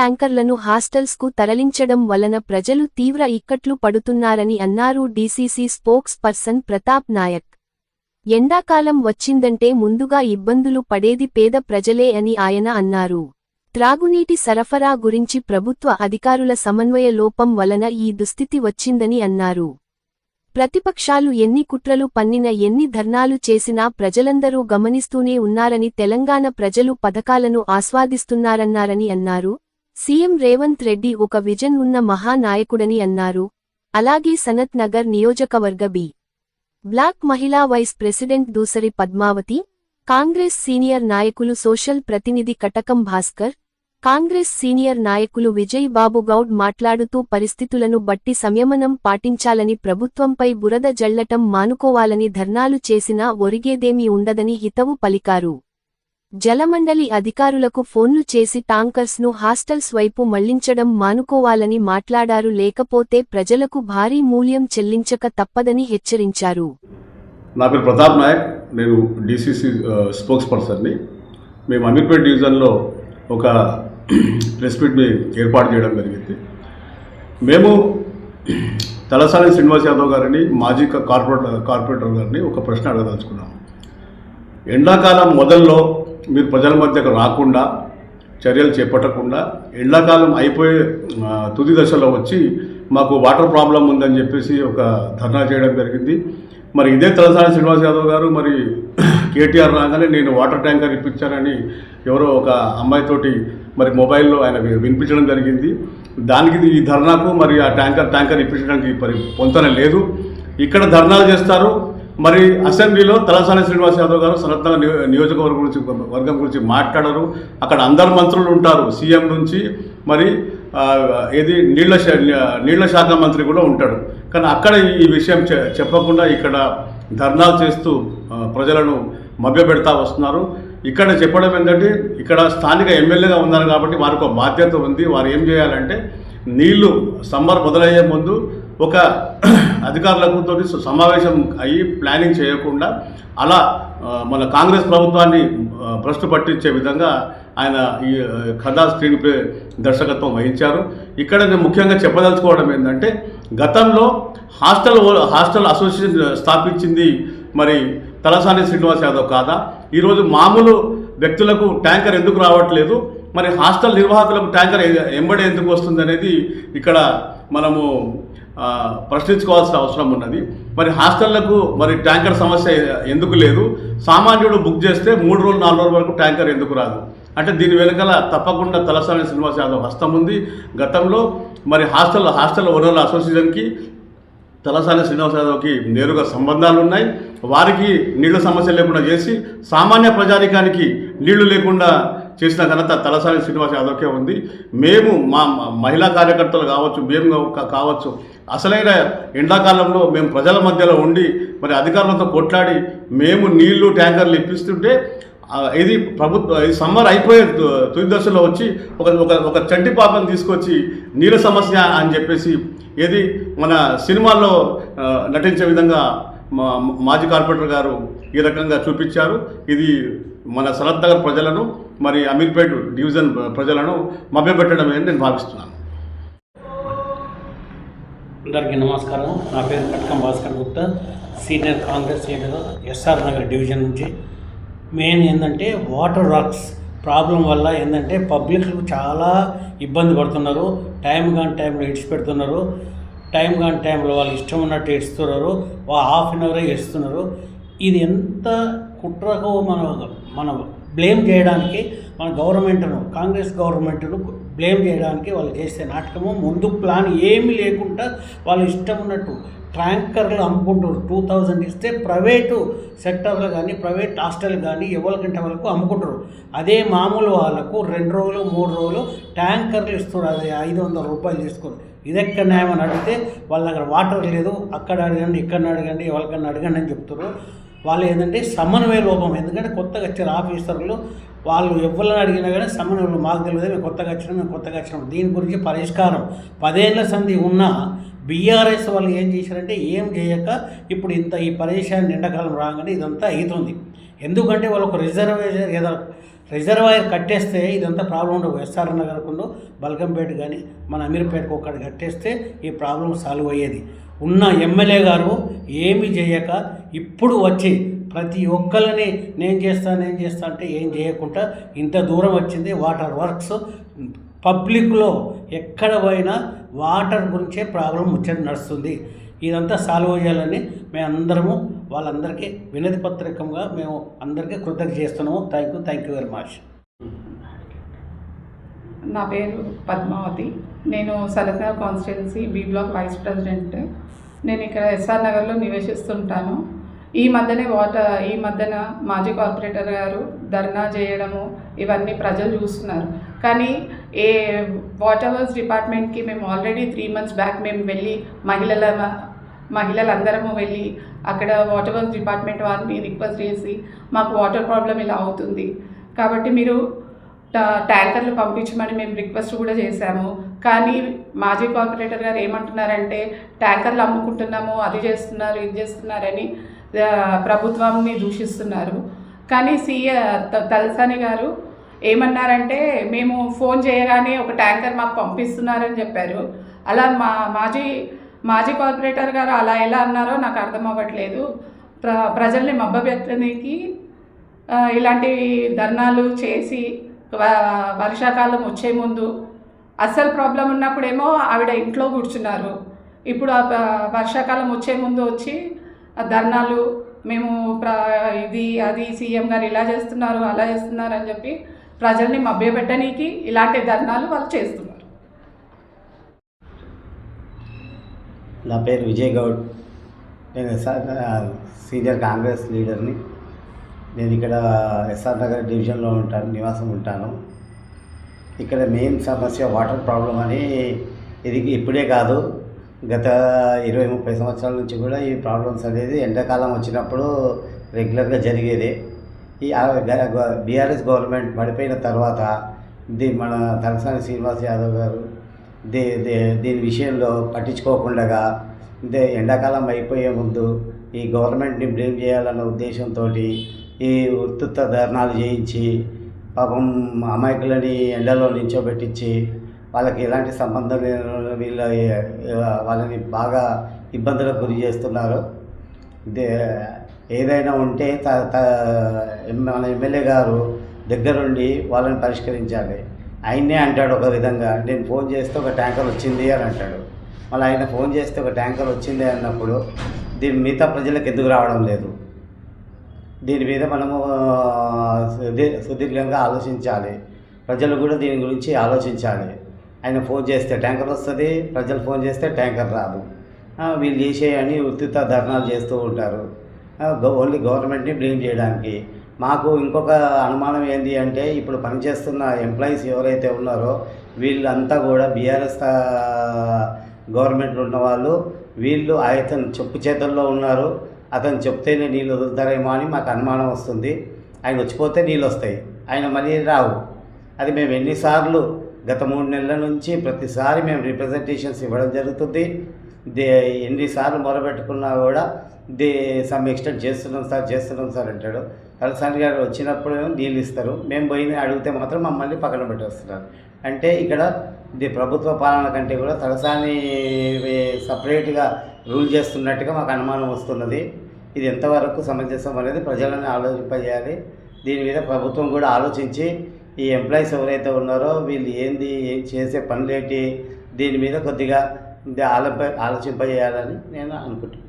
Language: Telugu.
ట్యాంకర్లను హాస్టల్స్కు తరలించడం వలన ప్రజలు తీవ్ర ఇక్కట్లు పడుతున్నారని అన్నారు DCC spokesperson Pratap Nayak. ఎండాకాలం వచ్చిందంటే ముందుగా ఇబ్బందులు పడేది పేద ప్రజలే అని ఆయన అన్నారు. త్రాగునీటి సరఫరా గురించి ప్రభుత్వ అధికారుల సమన్వయ లోపం వలన ఈ దుస్థితి వచ్చిందని అన్నారు. ప్రతిపక్షాలు ఎన్ని కుట్రలు పన్నిన ఎన్ని ధర్నాలు చేసినా ప్రజలందరూ గమనిస్తూనే ఉన్నారని తెలంగాణ ప్రజలు పథకాలను ఆస్వాదిస్తున్నారన్నారని అన్నారు. సీఎం రేవంత్ రెడ్డి ఒక విజన్ ఉన్న మహానాయకుడని అన్నారు. అలాగే సనత్ నగర్ నియోజకవర్గ బి బ్లాక్ మహిళా vice president Dusari Padmavathi, Congress senior నాయకులు సోషల్ ప్రతినిధి కటకం భాస్కర్, కాంగ్రెస్ సీనియర్ నాయకులు విజయ్ బాబు గౌడ్ మాట్లాడుతూ పరిస్థితులను బట్టి సంయమనం పాటించాలని, ప్రభుత్వంపై బురద జల్లటం మానుకోవాలని, ధర్నాలు చేసినా ఒరిగేదేమీ ఉండదని హితవు పలికారు. జలమండలి అధికారులకు ఫోన్లు చేసి టాంకర్స్ను హాస్టల్స్ వైపు మళ్లించడం మానుకోవాలని మాట్లాడారు. లేకపోతే ప్రజలకు భారీ మూల్యం చెల్లించక తప్పదని హెచ్చరించారు. నా పేరు ప్రతాప్ నాయక్, నేను డీసీసీ స్పోక్స్ పర్సన్ని. మేము అమీర్పేట డివిజన్లో ఒక ప్రెస్ మీట్ని ఏర్పాటు చేయడం జరిగింది. మేము తలసాని శ్రీనివాస్ యాదవ్ గారిని, మాజీ కార్పొరేటర్ గారిని ఒక ప్రశ్న అడగదలుచుకున్నాము. ఎండాకాలం మొదల్లో మీరు ప్రజల మధ్యకు రాకుండా, చర్యలు చేపట్టకుండా, ఎండాకాలం అయిపోయే తుది దశలో వచ్చి మాకు వాటర్ ప్రాబ్లం ఉందని చెప్పేసి ఒక ధర్నా చేయడం జరిగింది. మరి ఇదే తలసాని శ్రీనివాస్ యాదవ్ గారు మరి కేటీఆర్ రాగానే నేను వాటర్ ట్యాంకర్ ఇప్పించానని ఎవరో ఒక అమ్మాయితోటి మరి మొబైల్లో ఆయన వినిపించడం జరిగింది. దానికి ఈ ధర్నాకు మరి ఆ ట్యాంకర్ ఇప్పించడానికి మరి పొంతన లేదు. ఇక్కడ ధర్నాలు చేస్తారు. మరి అసెంబ్లీలో తలసాని శ్రీనివాస్ యాదవ్ గారు సనత్ నియోజకవర్గం గురించి మాట్లాడరు. అక్కడ అందరు మంత్రులు ఉంటారు, సీఎం నుంచి మరి ఏది నీళ్ల శాఖ మంత్రి కూడా ఉంటాడు. కానీ అక్కడ ఈ విషయం చెప్పకుండా ఇక్కడ ధర్నాలు చేస్తూ ప్రజలను మభ్యపెడతా వస్తున్నారు. ఇక్కడ చెప్పడం ఏంటంటే, ఇక్కడ స్థానిక ఎమ్మెల్యేగా ఉన్నారు కాబట్టి వారికి ఒక బాధ్యత ఉంది. వారు ఏం చేయాలంటే, నీళ్లు సమ్మర్ మొదలయ్యే ముందు ఒక అధికారులతో సమావేశం అయ్యి ప్లానింగ్ చేయకుండా అలా మన కాంగ్రెస్ ప్రభుత్వాన్ని భ్రష్టు పట్టించే విధంగా ఆయన ఈ కథా స్క్రీన్ ప్లే దర్శకత్వం వహించారు. ఇక్కడ నేను ముఖ్యంగా చెప్పదలుచుకోవడం ఏంటంటే, గతంలో హాస్టల్ అసోసియేషన్ స్థాపించింది మరి తలసాని శ్రీనివాస్ యాదవ్ కాదా? ఈరోజు మామూలు వ్యక్తులకు ట్యాంకర్ ఎందుకు రావట్లేదు, మరి హాస్టల్ నిర్వాహకులకు ట్యాంకర్ ఎంబడే ఎందుకు వస్తుంది అనేది ఇక్కడ మనము ప్రశ్నించుకోవాల్సిన అవసరం ఉన్నది. మరి హాస్టళ్లకు మరి ట్యాంకర్ సమస్య ఎందుకు లేదు? సామాన్యుడు బుక్ చేస్తే 3 రోజులు 4 రోజుల వరకు ట్యాంకర్ ఎందుకు రాదు? అంటే దీని వెనుకల తప్పకుండా తలసాని శ్రీనివాస్ యాదవ్ హస్తం ఉంది. గతంలో మరి హాస్టల్ ఓనర్ల అసోసియేషన్కి తలసాని శ్రీనివాస్ యాదవ్కి నేరుగా సంబంధాలు ఉన్నాయి. వారికి నీళ్ల సమస్య లేకుండా చేసి సామాన్య ప్రజానికానికి నీళ్లు లేకుండా చేసిన ఘనత తలసాని శ్రీనివాస్ యాదవ్కే ఉంది. మేము మా మహిళా కార్యకర్తలు కావచ్చు, మేము కావచ్చు, అసలైన ఎండాకాలంలో మేము ప్రజల మధ్యలో ఉండి మరి అధికారులతో కొట్లాడి మేము నీళ్లు ట్యాంకర్లు ఇప్పిస్తుంటే ఇది సమ్మర్ అయిపోయే తుది దశలో వచ్చి ఒక చంటి పాపను తీసుకొచ్చి నీళ్ళ సమస్య అని చెప్పేసి ఏది మన సినిమాల్లో నటించే విధంగా మాజీ కార్పొరేటర్ గారు ఈ రకంగా చూపించారు. ఇది మన సనత్ నగర్ ప్రజలను మరి అమీర్పేట డివిజన్ ప్రజలను మభ్యపెట్టడమే అని నేను భావిస్తున్నాను. అందరికీ నమస్కారం. నా పేరు Katakam Bhaskar Gupta, senior Congress leader, SR Nagar division నుంచి. మెయిన్ ఏంటంటే వాటర్ వర్క్స్ ప్రాబ్లం వల్ల ఏంటంటే పబ్లిక్ చాలా ఇబ్బంది పడుతున్నారు. టైం కాని టైంలో ఇడిచిపెడుతున్నారు, టైం కాని టైంలో వాళ్ళు ఇష్టం ఉన్నట్టు ఇస్తున్నారు, హాఫ్ అన్ అవరే ఇస్తున్నారు. ఇది ఎంత కుట్రకు మనం బ్లేమ్ చేయడానికి మన గవర్నమెంట్ను, కాంగ్రెస్ గవర్నమెంట్ను బ్లేమ్ చేయడానికి వాళ్ళు చేసే నాటకము. ముందు ప్లాన్ ఏమీ లేకుండా వాళ్ళు ఇష్టం ఉన్నట్టు ట్యాంకర్లు అమ్ముకుంటారు. 2000 ఇస్తే ప్రైవేటు సెక్టర్లు కానీ ప్రైవేట్ హాస్టల్ కానీ ఎవరికంటే వాళ్ళకు అమ్ముకుంటారు. అదే మామూలు వాళ్ళకు 2 రోజులు 3 రోజులు ట్యాంకర్లు ఇస్తారు. అది 500 రూపాయలు తీసుకొని ఇది ఎక్కడ న్యాయం అని అడిగితే వాళ్ళ దగ్గర వాటర్ లేదు, అక్కడ అడగండి, ఇక్కడ అడగండి, ఎవరికన్నా అడగండి అని చెప్తారు. వాళ్ళు ఏంటంటే సమన్వయ లోపం. ఎందుకంటే కొత్తగా వచ్చారు ఆఫీసర్లు, వాళ్ళు ఎవరిని అడిగినా కానీ సమన్వయం మాకు తెలియదు, మేము కొత్తగా వచ్చినాం. దీని గురించి పరిష్కారం 10 ఏళ్ల సంధి ఉన్న బీఆర్ఎస్ వాళ్ళు ఏం చేశారంటే ఏం చేయక ఇప్పుడు ఈ పరేషాన్ ఎండాకాలం రాగానే ఇదంతా అవుతుంది. ఎందుకంటే వాళ్ళకు రిజర్వేషన్ ఏదో రిజర్వాయర్ కట్టేస్తే ఇదంతా ప్రాబ్లం ఉండవు. ఎస్ఆర్ నగర్కు బల్కంపేట కానీ మన అమీర్పేటకు ఒక్కటి కట్టేస్తే ఈ ప్రాబ్లం సాల్వ్ అయ్యేది. ఉన్న ఎమ్మెల్యే గారు ఏమి చేయక ఇప్పుడు వచ్చి ప్రతి ఒక్కరిని నేను చేస్తా అంటే ఏం చేయకుండా ఇంత దూరం వచ్చింది. వాటర్ వర్క్స్ పబ్లిక్లో ఎక్కడ పోయినా వాటర్ గురించే ప్రాబ్లం ముచ్చట నడుస్తుంది. ఇదంతా సాల్వ్ చేయాలని మేము అందరము వాళ్ళందరికీ వినతి పత్రికంగా మేము అందరికీ కృతజ్ఞత చేస్తున్నాము. Thank you very much. నా పేరు పద్మావతి. నేను సలక్నగర్ constituency B block vice president. నేను ఇక్కడ ఎస్ఆర్ నగర్లో నివసిస్తుంటాను. ఈ మధ్యన మాజీ కార్పొరేటర్ గారు ధర్నా చేయడము ఇవన్నీ ప్రజలు చూస్తున్నారు. కానీ వాటర్ వర్క్స్ డిపార్ట్మెంట్కి మేము ఆల్రెడీ 3 months బ్యాక్ మేము వెళ్ళి మహిళలందరము వెళ్ళి అక్కడ వాటర్ వర్క్స్ డిపార్ట్మెంట్ వారిని రిక్వెస్ట్ చేసి మాకు వాటర్ ప్రాబ్లం ఇలా అవుతుంది కాబట్టి మీరు ట్యాంకర్లు పంపించమని మేము రిక్వెస్ట్ కూడా చేశాము. కానీ మాజీ కార్పొరేటర్ గారు ఏమంటున్నారంటే ట్యాంకర్లు అమ్ముకుంటున్నాము, అది చేస్తున్నారు, ఇది చేస్తున్నారని ప్రభుత్వాన్ని దూషిస్తున్నారు. కానీ తలసాని గారు ఏమన్నారంటే మేము ఫోన్ చేయగానే ఒక ట్యాంకర్ మాకు పంపిస్తున్నారని చెప్పారు. అలా మాజీ కార్పొరేటర్ గారు అలా ఎలా అన్నారో నాకు అర్థం అవ్వట్లేదు. ప్రజల్ని మభ్యపెట్టడానికి ఇలాంటి ధర్నాలు చేసి వర్షాకాలం వచ్చే ముందు అస్సలు ప్రాబ్లం ఉన్నప్పుడేమో ఆవిడ ఇంట్లో కూర్చున్నారు. ఇప్పుడు వర్షాకాలం వచ్చే ముందు వచ్చి ధర్నాలు మేము ఇది అది సీఎం గారు ఇలా చేస్తున్నారు అలా చేస్తున్నారు అని చెప్పి ప్రజల్ని మభ్యపెట్టడానికి ఇలాంటి ధర్నాలు వాళ్ళు చేస్తున్నారు. నా పేరు విజయ్ గౌడ్. నేను సీనియర్ కాంగ్రెస్ లీడర్ని. నేను ఇక్కడ ఎస్ఆర్ నగర్ డివిజన్లో నివాసం ఉంటాను. ఇక్కడ మెయిన్ సమస్య వాటర్ ప్రాబ్లం అని ఇది ఇప్పుడే కాదు, గత 20-30 సంవత్సరాల నుంచి కూడా ఈ ప్రాబ్లమ్స్ అనేది ఎండాకాలం వచ్చినప్పుడు రెగ్యులర్గా జరిగేది. ఈ బీఆర్ఎస్ గవర్నమెంట్ పడిపోయిన తర్వాత మన తలసాని శ్రీనివాస్ యాదవ్ గారు దీని విషయంలో పట్టించుకోకుండా ఎండాకాలం అయిపోయే ముందు ఈ గవర్నమెంట్ని బ్లేమ్ చేయాలన్న ఉద్దేశంతో ఈ ఉత్తుత్త ధర్నాలు చేయించి పాపం అమాయకులని ఎండలో నించోబెట్టించి వాళ్ళకి ఎలాంటి సంబంధం లేని వాళ్ళని బాగా ఇబ్బందులకు గురి చేస్తున్నారు. ఏదైనా ఉంటే మన ఎమ్మెల్యే గారు దగ్గరుండి వాళ్ళని పరిష్కరించాలి. ఆయన్నే అంటాడు ఒక విధంగా, నేను ఫోన్ చేస్తే ఒక ట్యాంకర్ వచ్చింది అని అంటాడు. మళ్ళీ ఆయన ఫోన్ చేస్తే ఒక ట్యాంకర్ వచ్చింది అన్నప్పుడు దీని మిగతా ప్రజలకు ఎందుకు రావడం లేదు? దీని మీద మనము సుదీర్ఘంగా ఆలోచించాలి. ప్రజలు కూడా దీని గురించి ఆలోచించాలి. ఆయన ఫోన్ చేస్తే ట్యాంకర్ వస్తుంది, ప్రజలు ఫోన్ చేస్తే ట్యాంకర్ రాదు. వీళ్ళు చేసేయని ఉత్తిత ధర్నాలు చేస్తూ ఉంటారు, ఓన్లీ గవర్నమెంట్ని బ్లేమ్ చేయడానికి. మాకు ఇంకొక అనుమానం ఏంటి అంటే ఇప్పుడు పనిచేస్తున్న ఎంప్లాయీస్ ఎవరైతే ఉన్నారో వీళ్ళంతా కూడా బీఆర్ఎస్ గవర్నమెంట్లో ఉన్నవాళ్ళు. వీళ్ళు అతను చెప్పు చేతుల్లో ఉన్నారు, అతను చెప్తేనే నీళ్ళు వదులుతారేమో అని మాకు అనుమానం వస్తుంది. ఆయన వచ్చిపోతే నీళ్ళు వస్తాయి, ఆయన మళ్ళీ రావు. అది మేము ఎన్నిసార్లు గత 3 నెలల నుంచి ప్రతిసారి మేము రిప్రజెంటేషన్స్ ఇవ్వడం జరుగుతుంది. ఎన్నిసార్లు మొరబెట్టుకున్నా కూడా సమ్ ఎక్స్టెంట్ చేస్తున్నాం సార్ అంటాడు. తలసాని గారు వచ్చినప్పుడు నీళ్ళు ఇస్తారు, మేము పోయి అడిగితే మాత్రం మమ్మల్ని పక్కన పెట్టేస్తున్నారు. అంటే ఇక్కడ ప్రభుత్వ పాలన కంటే కూడా తలసాని సపరేట్గా రూల్ చేస్తున్నట్టుగా మాకు అనుమానం వస్తున్నది. ఇది ఎంతవరకు సమంజసం అనేది ప్రజలను ఆలోచింపజేయాలి. దీని మీద ప్రభుత్వం కూడా ఆలోచించి ఈ ఎంప్లాయీస్ ఎవరైతే ఉన్నారో వీళ్ళు ఏం చేసే పనులేంటి దీని మీద కొద్దిగా ఆలోచింపజేయాలని నేను అనుకుంటున్నాను.